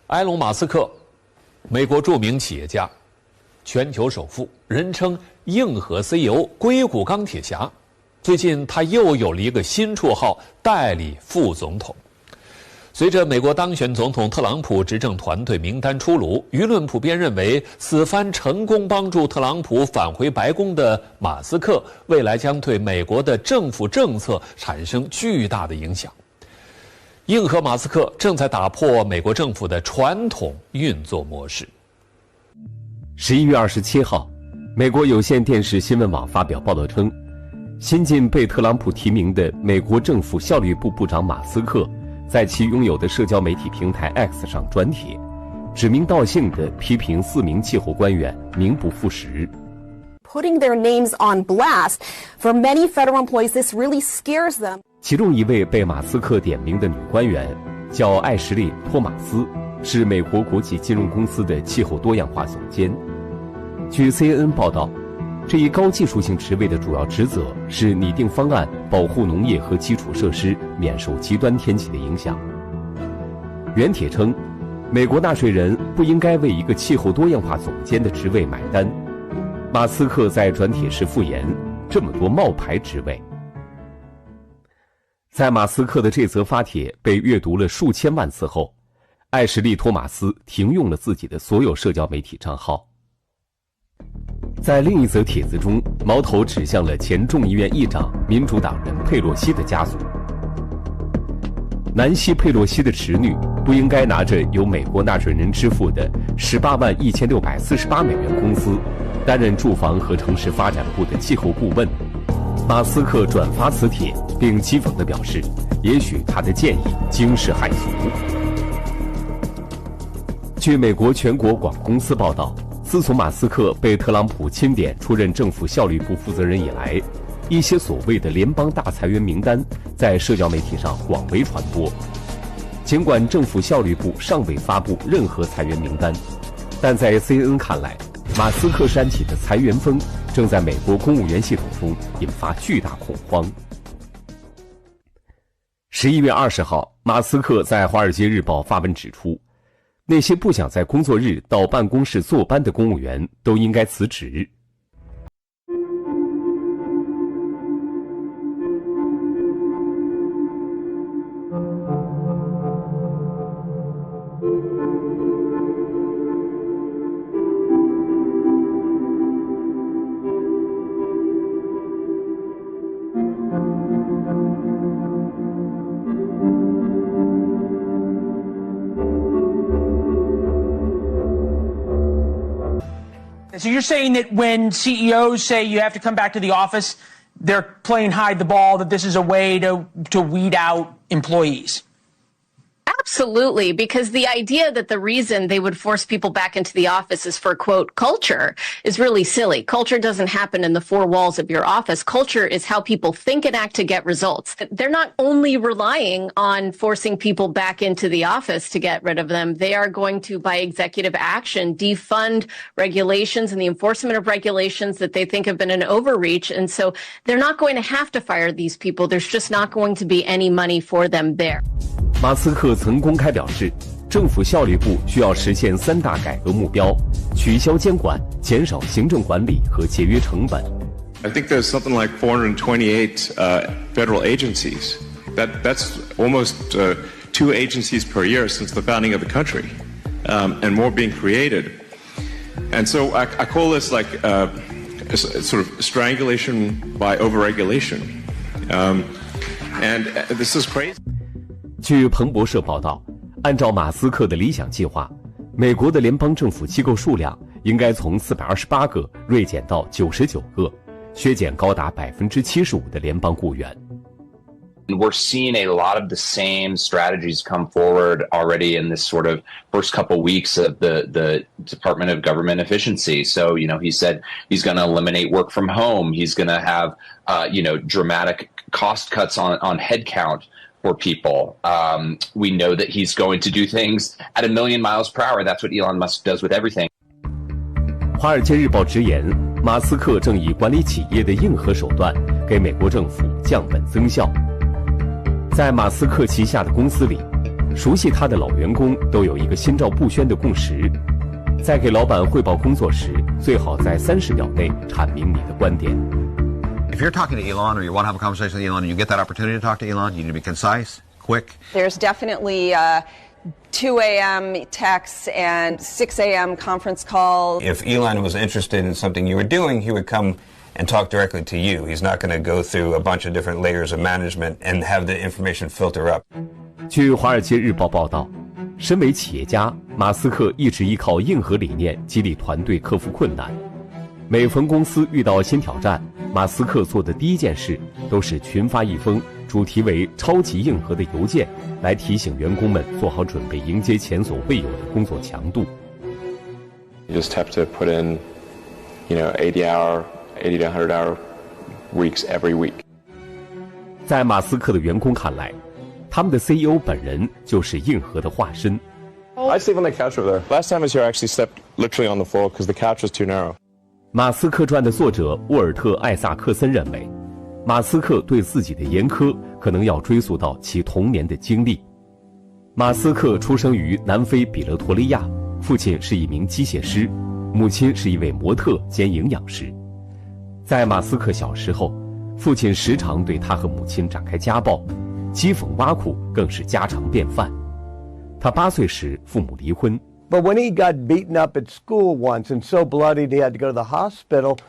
埃隆·马斯克，美国著名企业家，全球首富，人称硬核 CEO、硅谷钢铁侠。最近他又有了一个新绰号——代理副总统。随着美国当选总统特朗普执政团队名单出炉，舆论普遍认为，此番成功帮助特朗普返回白宫的马斯克，未来将对美国的政府政策产生巨大的影响。硬核马斯克正在打破美国政府的传统运作模式。11月27号，美国有线电视新闻网发表报道称，新晋被特朗普提名的美国政府效率部部长马斯克，在其拥有的社交媒体平台 X 上转帖，指名道姓地批评4名气候官员名不副实。Putting their names on blast, for many federal employees, this really scares them. 其中一位被马斯克点名的女官员叫艾什莉·托马斯，是美国国际金融公司的气候多样化总监。据 CNN 报道，这一高技术性职位的主要职责是拟定方案，保护农业和基础设施免受极端天气的影响。原帖称，美国纳税人不应该为一个气候多样化总监的职位买单。马斯克在转帖时附言，这么多冒牌职位。在马斯克的这则发帖被阅读了数千万次后，艾什莉·托马斯停用了自己的所有社交媒体账号。在另一则帖子中，矛头指向了前众议院议长民主党人佩洛西的家族。南希·佩洛西的侄女不应该拿着由美国纳税人支付的181648美元工资，担任住房和城市发展部的气候顾问。马斯克转发此帖，并讥讽地表示，也许他的建议惊世骇俗。据美国全国广播公司报道，自从马斯克被特朗普钦点出任政府效率部负责人以来，一些所谓的联邦大裁员名单在社交媒体上广为传播。尽管政府效率部尚未发布任何裁员名单，但在 CNN 看来，马斯克煽起的裁员风正在美国公务员系统中引发巨大恐慌。11月20号，马斯克在《华尔街日报》发文指出，那些不想在工作日到办公室坐班的公务员都应该辞职。So you're saying that when CEOs say you have to come back to the office, they're playing hide the ball, that this is a way to weed out employees? Absolutely, because the idea that the reason they would force people back into the office is for, quote, culture is really silly. Culture doesn't happen in the four walls of your office. Culture is how people think and act to get results. They're not only relying on forcing people back into the office to get rid of them. They are going to, by executive action, defund regulations and the enforcement of regulations that they think have been an overreach. And so they're not going to have to fire these people. There's just not going to be any money for them there. 马斯克曾公开表示，政府效率部需要实现3大改革目标：取消监管、减少行政管理和节约成本。I think there's something like 428 federal agencies. That's almost 2 agencies per year since the founding of the country, and more being created. And so I call this like sort of strangulation by overregulation. And this is crazy. 据彭博社报道，按照马斯克的理想计划，美国的联邦政府机构数量应该从428个锐减到99个，削减高达75%的联邦雇员。We're seeing a lot of the same strategies come forward already in this sort of first couple weeks of the Department of Government Efficiency. So, he said he's going to eliminate work from home. He's going to have, dramatic cost cuts on headcount for people. We know that he's going to do things at 1,000,000 miles per hour. That's what Elon Musk does with everything. 华尔街日报直言，马斯克正以管理企业的硬核手段给美国政府降本增效。在马斯克旗下的公司里，熟悉他的老员工都有一个心照不宣的共识：在给老板汇报工作时，最好在30秒内阐明你的观点。If you're talking to Elon or you want to have a conversation with Elon and you get that opportunity to talk to Elon, you need to be concise, quick. There's definitely 2 a.m. texts and 6 a.m. conference calls. If Elon was interested in something you were doing, he would come and talk directly to you. He's not going to go through a bunch of different layers of management and have the information filter up. 据《华尔街日报》报道，身为企业家，马斯克一直依靠硬核理念激励团队克服困难。每逢公司遇到新挑战，马斯克做的第一件事都是群发一封主题为“超级硬核”的邮件，来提醒员工们做好准备，迎接前所未有的工作强度。You just have to put in, 80 to 100-hour weeks every week. 在马斯克的员工看来，他们的 CEO 本人就是硬核的化身。I sleep on the couch over there. Last time I was here, I actually slept literally on the floor because the couch was too narrow. 马斯克传的作者沃尔特·艾萨克森认为，马斯克对自己的严苛可能要追溯到其童年的经历。马斯克出生于南非比勒陀利亚，父亲是一名机械师，母亲是一位模特兼营养师。在马斯克小时候，父亲时常对他和母亲展开家暴，讥讽挖苦更是家常便饭。他8岁时，父母离婚。But when he got beaten up at school once and so bloodied he had to go to the hospital,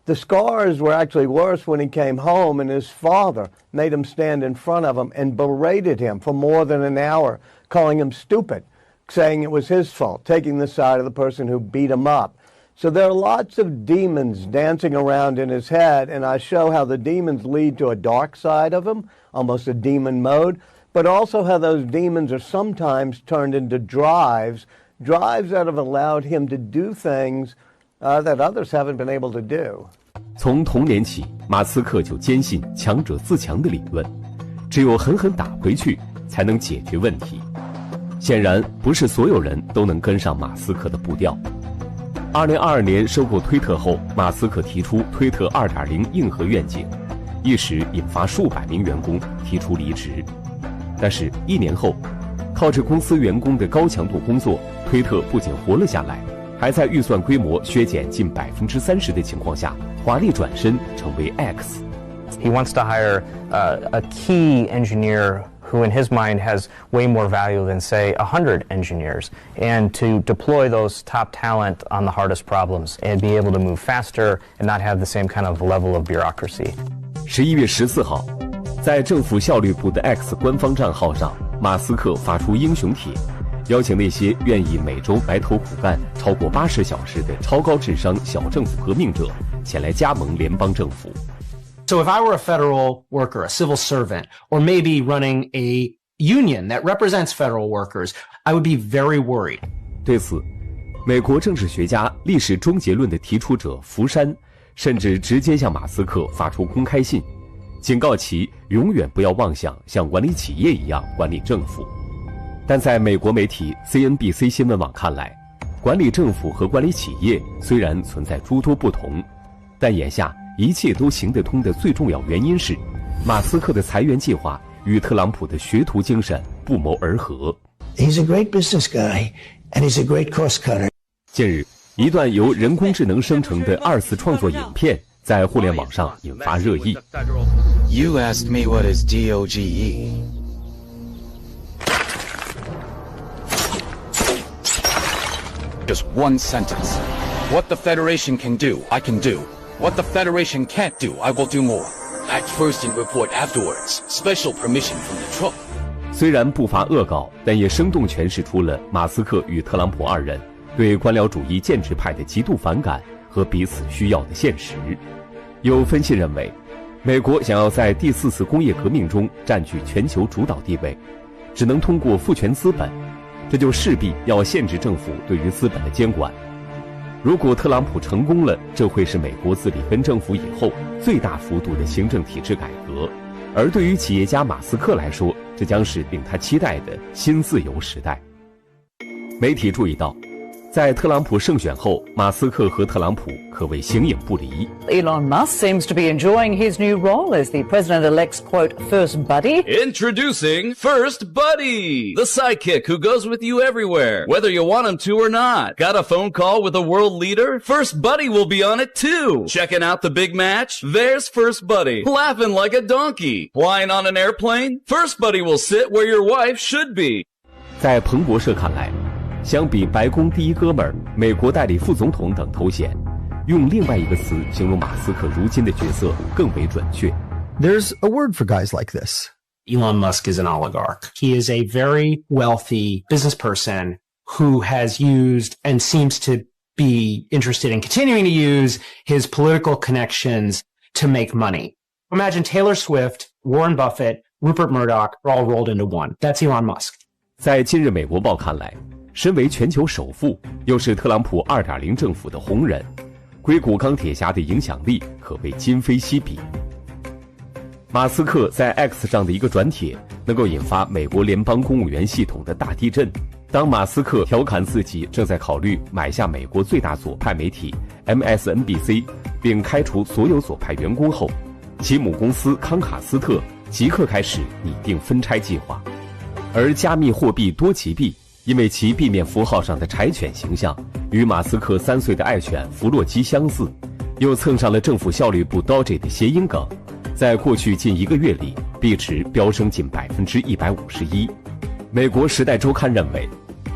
the scars were actually worse when he came home and his father made him stand in front of him and berated him for more than an hour, calling him stupid, saying it was his fault, taking the side of the person who beat him up. So there are lots of demons dancing around in his head, and I show how the demons lead to a dark side of him, almost a demon mode, but also how those demons are sometimes turned into drives that have allowed him to do things that others haven't been able to do. 从童年起，马斯克就坚信强者自强的理论，只有狠狠打回去，才能解决问题。显然，不是所有人都能跟上马斯克的步调。2022年收购推特后，马斯克提出推特 2.0 硬核愿景，一时引发数百名员工提出离职。但是1年后，靠着公司员工的高强度工作，推特不仅活了下来，还在预算规模削减近30%的情况下，华丽转身成为 X。 He wants to hire a key engineer who in his mind has way more value than, say, 100 engineers, and to deploy those top talent on the hardest problems and be able to move faster and not have the same kind of level of bureaucracy. 11月14号，在政府效率部的 X 官方账号上，马斯克发出英雄帖，邀请那些愿意每周埋头苦干超过80小时的超高智商小政府革命者前来加盟联邦政府。So if I were a federal worker, a civil servant, or maybe running a union that represents federal workers, I would be very worried. 对此，美国政治学家历史终结论的提出者福山甚至直接向马斯克发出公开信，警告其永远不要妄想像管理企业一样管理政府。但在美国媒体 CNBC 新闻网看来，管理政府和管理企业虽然存在诸多不同，但眼下一切都行得通的最重要原因是，马斯克的裁员计划与特朗普的学徒精神不谋而合。He's a great business guy, and he's a great cost cutter. 近日，一段由人工智能生成的2次创作影片在互联网上引发热议。You asked me what is DOGE. Just one sentence. What the Federation can do, I can do.What the Federation can't do, I will do more. Act first and report afterwards. Special permission from the Trump. 虽然不乏恶搞，但也生动诠释出了马斯克与特朗普2人对官僚主义建制派的极度反感和彼此需要的现实。有分析认为，美国想要在第4次工业革命中占据全球主导地位，只能通过父权资本，这就势必要限制政府对于资本的监管。如果特朗普成功了，这会是美国自里根政府以后最大幅度的行政体制改革，而对于企业家马斯克来说，这将是令他期待的新自由时代。媒体注意到，在特朗普胜选后，马斯克和特朗普可谓形影不离。Elon Musk seems to be enjoying his new role as the president-elect's, quote, first buddy. Introducing First Buddy, the sidekick who goes with you everywhere, whether you want him to or not. Got a phone call with a world leader? First Buddy will be on it too. Checking out the big match? There's First Buddy, laughing like a donkey. Flying on an airplane? First Buddy will sit where your wife should be. 在彭博社看来，相比白宫第一哥们儿、美国代理副总统等头衔，用另外一个词形容马斯克如今的角色更为准确。There's a word for guys like this. Elon Musk is an oligarch. He is a very wealthy business person who has used and seems to be interested in continuing to use his political connections to make money. Imagine Taylor Swift, Warren Buffett, Rupert Murdoch are all rolled into one. That's Elon Musk. 在今日美国报看来，身为全球首富，又是特朗普 2.0 政府的红人，硅谷钢铁侠的影响力可谓今非昔比。马斯克在 X 上的一个转帖，能够引发美国联邦公务员系统的大地震。当马斯克调侃自己正在考虑买下美国最大左派媒体 MSNBC， 并开除所有左派员工后，其母公司康卡斯特即刻开始拟定分拆计划。而加密货币多奇币因为其币面符号上的柴犬形象与马斯克3岁的爱犬弗洛基相似，又蹭上了政府效率部 Doge 的谐音梗，在过去近1个月里，币值飙升近151%。美国时代周刊认为，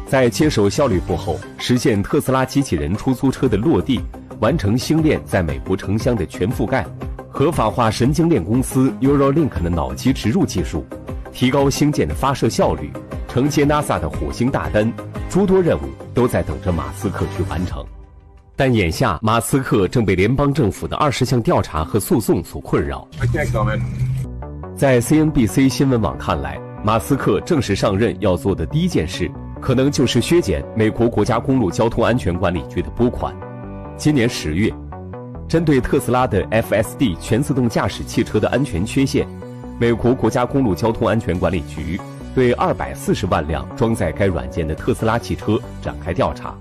在接手效率部后，实现特斯拉机器人出租车的落地，完成星链在美国城乡的全覆盖，合法化神经链公司 Neuralink 的脑机植入技术，提高星舰的发射效率，承接 NASA 的火星大单，诸多任务都在等着马斯克去完成。但眼下，马斯克正被联邦政府的20项调查和诉讼所困扰。在 CNBC 新闻网看来，马斯克正式上任要做的第一件事，可能就是削减美国国家公路交通安全管理局的拨款。今年10月，针对特斯拉的 FSD 全自动驾驶汽车的安全缺陷，美国国家公路交通安全管理局对240万辆装载该软件的特斯拉汽车展开调查。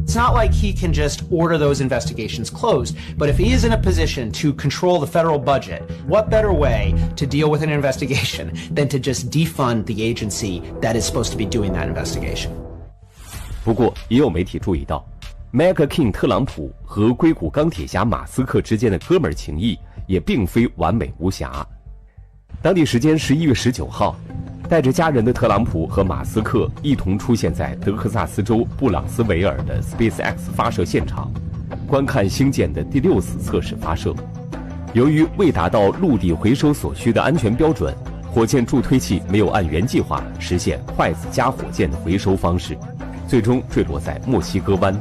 It's not like he can just order those investigations closed, but if he is in a position to control the federal budget, what better way to deal with an investigation than to just defund the agency that is supposed to be doing that investigation? 不过，也有媒体注意到 Mega King 特朗普和硅谷钢铁侠马斯克之间的哥们儿情谊也并非完美无瑕。当地时间11月19号，带着家人的特朗普和马斯克一同出现在德克萨斯州布朗斯维尔的 SpaceX 发射现场，观看星舰的第6次测试发射。由于未达到陆地回收所需的安全标准，火箭助推器没有按原计划实现筷子加火箭的回收方式，最终坠落在墨西哥湾。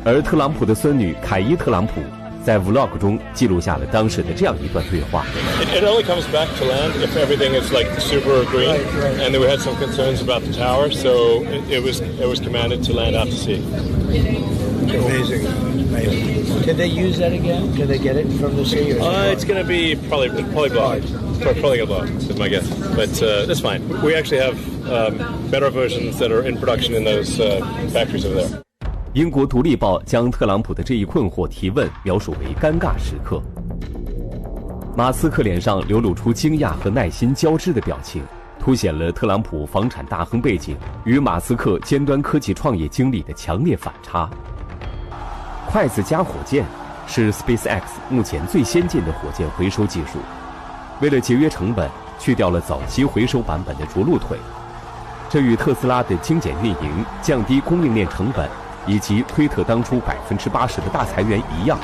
而特朗普的孙女凯伊·特朗普在 Vlog 中记录下了当时的这样一段对话。It only comes back to land if everything is like super green, and then we had some concerns about the tower, so it was commanded to land out to sea. Amazing. Did they use that again? Did they get it from the sea? It's going to be probably blocked. Probably get blocked, is my guess. But that's fine. We actually have better versions that are in production in those factories over there. 英国《独立报》将特朗普的这一困惑提问描述为尴尬时刻。马斯克脸上流露出惊讶和耐心交织的表情，凸显了特朗普房产大亨背景与马斯克尖端科技创业经历的强烈反差。筷子加火箭是 SpaceX 目前最先进的火箭回收技术，为了节约成本，去掉了早期回收版本的着陆腿。这与特斯拉的精简运营、降低供应链成本以及推特当初80%的大裁员一样，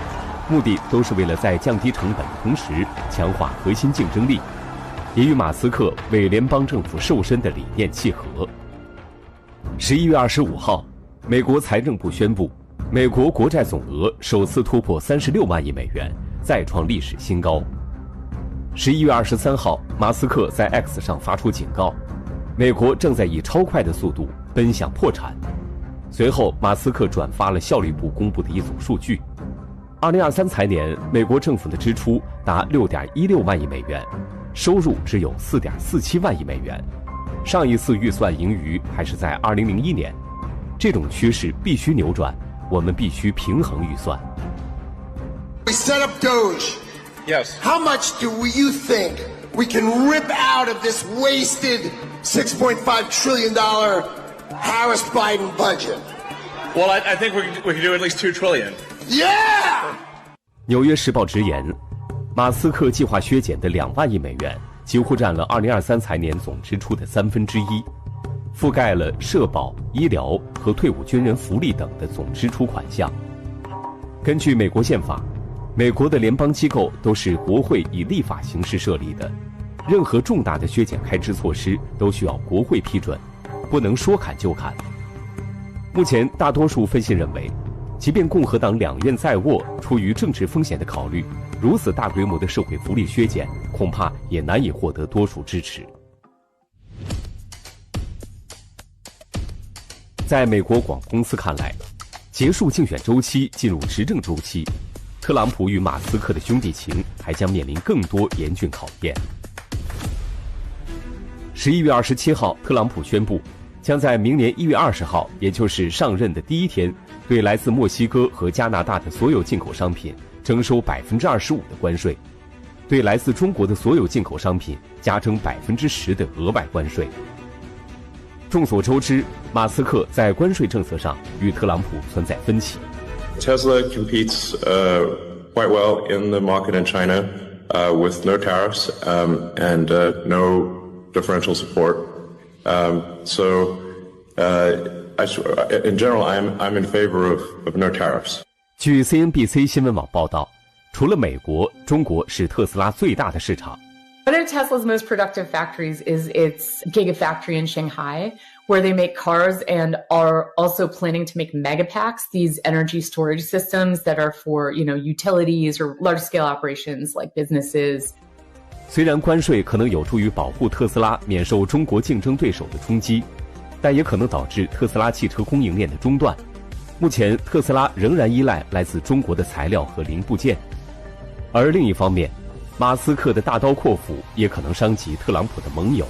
目的都是为了在降低成本的同时强化核心竞争力，也与马斯克为联邦政府瘦身的理念契合。11月25号，美国财政部宣布，美国国债总额首次突破36万亿美元，再创历史新高。11月23号，马斯克在 X 上发出警告，美国正在以超快的速度奔向破产。随后，马斯克转发了效率部公布的一组数据：2023财年，美国政府的支出达6.16万亿美元，收入只有4.47万亿美元。上一次预算盈余还是在2001年，这种趋势必须扭转，我们必须平衡预算。We set up Doge. Yes. How much do you think we can rip out of this wasted $6.5 trillion Harris-Biden budget? Well, I think we can do at least $2 trillion. Yeah! 纽约时报直言，马斯克计划削减的2万亿美元，几乎占了2023财年总支出的1/3，覆盖了社保、医疗和退伍军人福利等的总支出款项。根据美国宪法，美国的联邦机构都是国会以立法形式设立的，任何重大的削减开支措施都需要国会批准，不能说砍就砍。目前，大多数分析认为，即便共和党两院在握，出于政治风险的考虑，如此大规模的社会福利削减，恐怕也难以获得多数支持。在美国广播公司看来，结束竞选周期，进入执政周期，特朗普与马斯克的兄弟情还将面临更多严峻考验。11月27号，特朗普宣布，将在明年1月20号，也就是上任的第一天，对来自墨西哥和加拿大的所有进口商品征收25%的关税，对来自中国的所有进口商品加征10%的额外关税。众所周知，马斯克在关税政策上与特朗普存在分歧。Tesla competes quite well in the market in China with no tariffs and no differential support. So in general, I'm in favor of no tariffs. 据 CNBC 新闻网报道，除了美国，中国是特斯拉最大的市场。One of Tesla's most productive factories is its Gigafactory in Shanghai, where they make cars and are also planning to make Megapacks, these energy storage systems that are for, utilities or large-scale operations like businesses. 虽然关税可能有助于保护特斯拉免受中国竞争对手的冲击，但也可能导致特斯拉汽车供应链的中断。目前，特斯拉仍然依赖来自中国的材料和零部件，而另一方面，马斯克的大刀阔斧也可能伤及特朗普的盟友。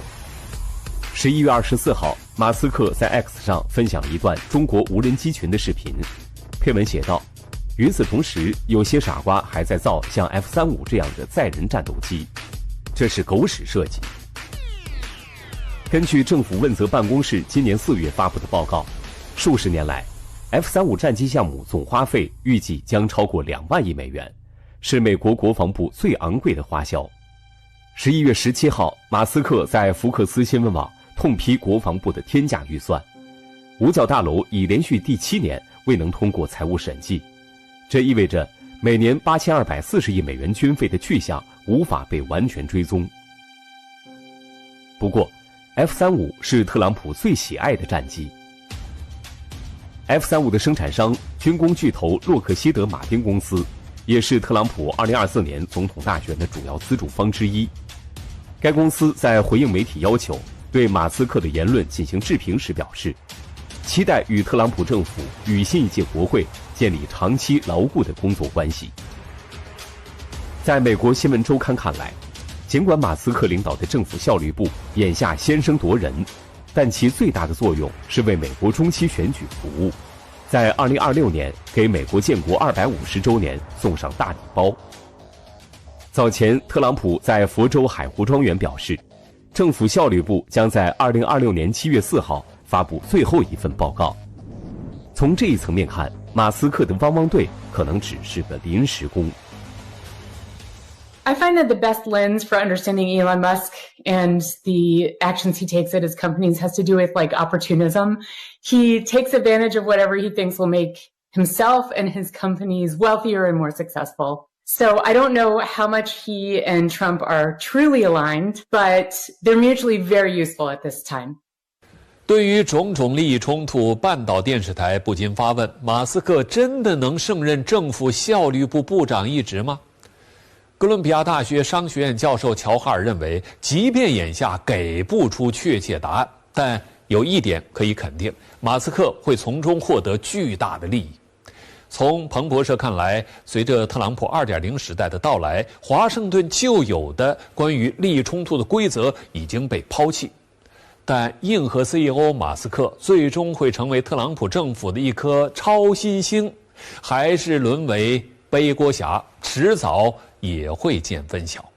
11月24号，马斯克在 X 上分享了一段中国无人机群的视频，配文写道：“与此同时，有些傻瓜还在造像 F-35这样的载人战斗机，这是狗屎设计。”根据政府问责办公室今年4月发布的报告，数十年来 F-35战机项目总花费预计将超过2万亿美元，是美国国防部最昂贵的花销。11月17号，马斯克在福克斯新闻网痛批国防部的天价预算，五角大楼已连续第7年未能通过财务审计，这意味着每年8240亿美元军费的去向无法被完全追踪。不过 F-35是特朗普最喜爱的战机。F-35的生产商军工巨头洛克希德马丁公司，也是特朗普2024年总统大选的主要资助方之一。该公司在回应媒体要求对马斯克的言论进行置评时表示，期待与特朗普政府与新一届国会建立长期牢固的工作关系。在美国新闻周刊看来，尽管马斯克领导的政府效率部眼下先声夺人，但其最大的作用是为美国中期选举服务，在2026年给美国建国250周年送上大礼包。早前，特朗普在佛州海湖庄园表示，政府效率部将在2026年7月4号发布最后一份报告。从这一层面看，马斯克的汪汪队可能只是个临时工。I find that the best lens for understanding Elon Musk and the actions he takes at his companies has to do with opportunism. He takes advantage of whatever he thinks will make himself and his companies wealthier and more successful. So I don't know how much he and Trump are truly aligned, but they're mutually very useful at this time. 对于种种利益冲突，半岛电视台不禁发问：马斯克真的能胜任政府效率部部长一职吗？哥伦比亚大学商学院教授乔哈尔认为，即便眼下给不出确切答案，但有一点可以肯定，马斯克会从中获得巨大的利益。从彭博社看来，随着特朗普 2.0 时代的到来，华盛顿旧有的关于利益冲突的规则已经被抛弃。但硬核 CEO 马斯克最终会成为特朗普政府的一颗超新星，还是沦为背锅侠，迟早也会见分晓。